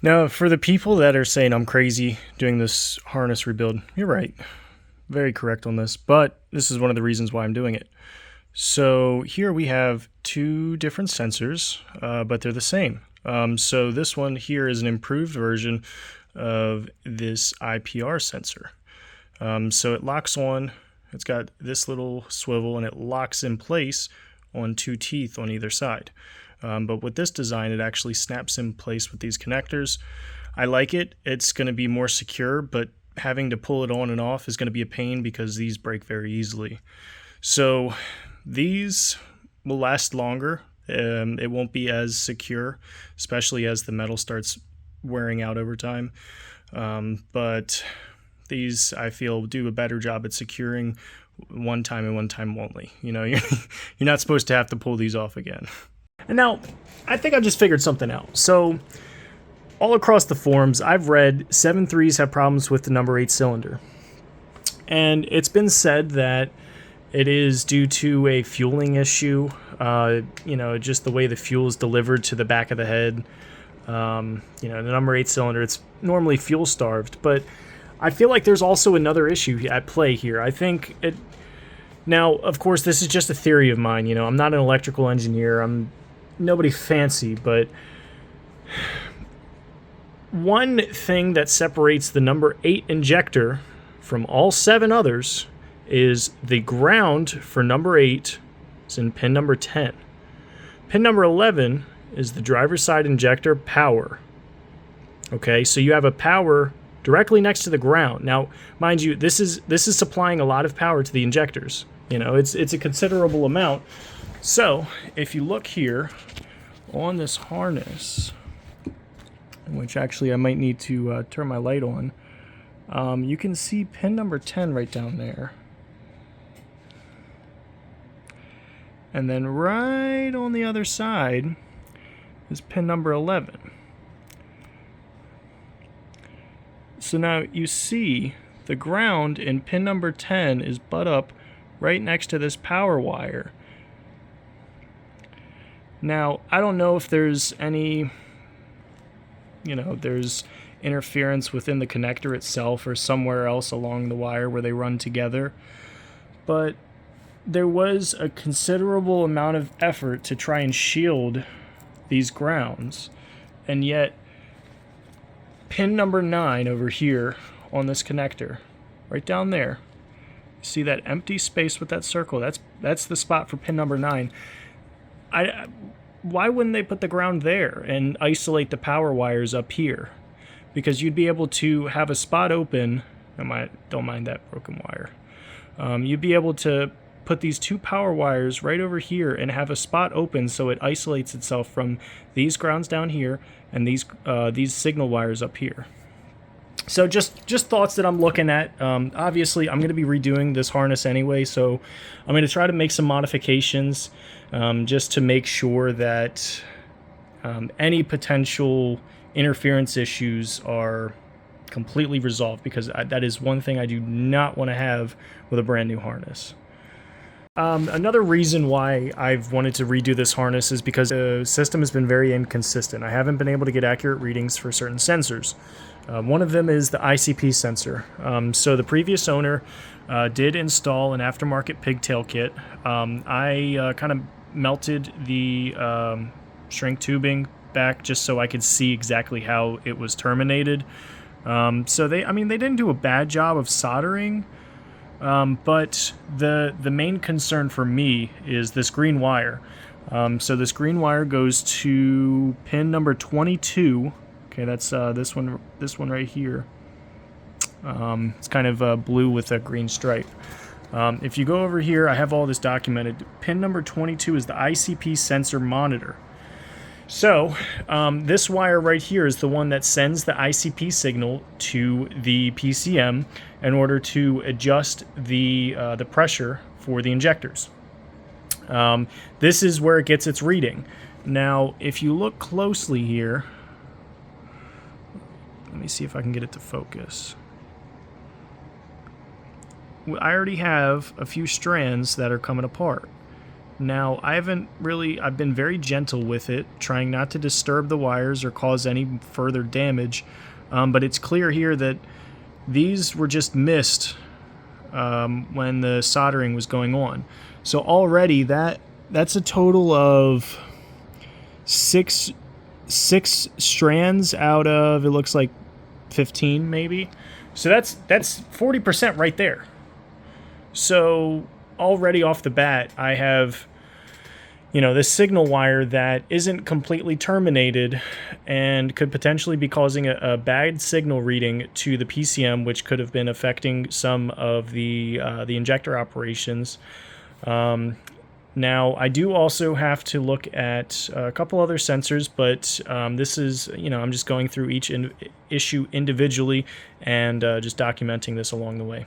Now, for the people that are saying I'm crazy doing this harness rebuild, you're right. Very correct on this, but this is one of the reasons why I'm doing it. So here we have two different sensors, but they're the same. So this one here is an improved version of this IPR sensor. So it locks on, it's got this little swivel and it locks in place on two teeth on either side. But with this design, it actually snaps in place with these connectors. I like it. It's going to be more secure, but having to pull it on and off is going to be a pain because these break very easily. So these will last longer. It won't be as secure, especially as the metal starts wearing out over time. But these, I feel, do a better job at securing one time and one time only. You know, you're not supposed to have to pull these off again. And now, I think I've just figured something out. So, all across the forums, I've read 7.3s have problems with the number 8 cylinder. And it's been said that it is due to a fueling issue, just the way the fuel is delivered to the back of the head. The number 8 cylinder, it's normally fuel starved, but I feel like there's also another issue at play here. I think it... Now, of course, this is just a theory of mine. I'm not an electrical engineer. I'm nobody fancy, but one thing that separates the number 8 injector from all 7 others is the ground for number 8 is in pin number 10. Pin number 11 is the driver's side injector power. Okay, so you have a power directly next to the ground. Now, mind you, this is supplying a lot of power to the injectors. It's a considerable amount. So, if you look here on this harness, which actually I might need to turn my light on, you can see pin number 10 right down there. And then right on the other side is pin number 11. So now you see the ground in pin number 10 is butt up right next to this power wire. Now, I don't know if there's any, there's interference within the connector itself or somewhere else along the wire where they run together, but there was a considerable amount of effort to try and shield these grounds, and yet pin number 9 over here on this connector, right down there, see that empty space with that circle? That's the spot for pin number 9. Why wouldn't they put the ground there and isolate the power wires up here? Because you'd be able to have a spot open. Don't mind that broken wire. You'd be able to put these 2 power wires right over here and have a spot open so it isolates itself from these grounds down here and these signal wires up here. So just thoughts that I'm looking at. Obviously, I'm going to be redoing this harness anyway, so I'm going to try to make some modifications just to make sure that any potential interference issues are completely resolved, because that is one thing I do not want to have with a brand new harness. Another reason why I've wanted to redo this harness is because the system has been very inconsistent. I haven't been able to get accurate readings for certain sensors. One of them is the ICP sensor. So the previous owner did install an aftermarket pigtail kit. I kind of melted the shrink tubing back just so I could see exactly how it was terminated. So they didn't do a bad job of soldering. But the main concern for me is this green wire. So this green wire goes to pin number 22. Okay, that's this one right here. It's kind of blue with a green stripe. If you go over here, I have all this documented. Pin number 22 is the ICP sensor monitor. So this wire right here is the one that sends the ICP signal to the PCM in order to adjust the pressure for the injectors. This is where it gets its reading. Now, if you look closely here, let me see if I can get it to focus. I already have a few strands that are coming apart. Now, I've been very gentle with it, trying not to disturb the wires or cause any further damage, but it's clear here that these were just missed when the soldering was going on. So already that's a total of six strands out of, it looks like 15 maybe. So that's 40% right there. So already off the bat, I have, this signal wire that isn't completely terminated and could potentially be causing a bad signal reading to the PCM, which could have been affecting some of the injector operations. Now, I do also have to look at a couple other sensors, but this is, I'm just going through each issue individually and just documenting this along the way.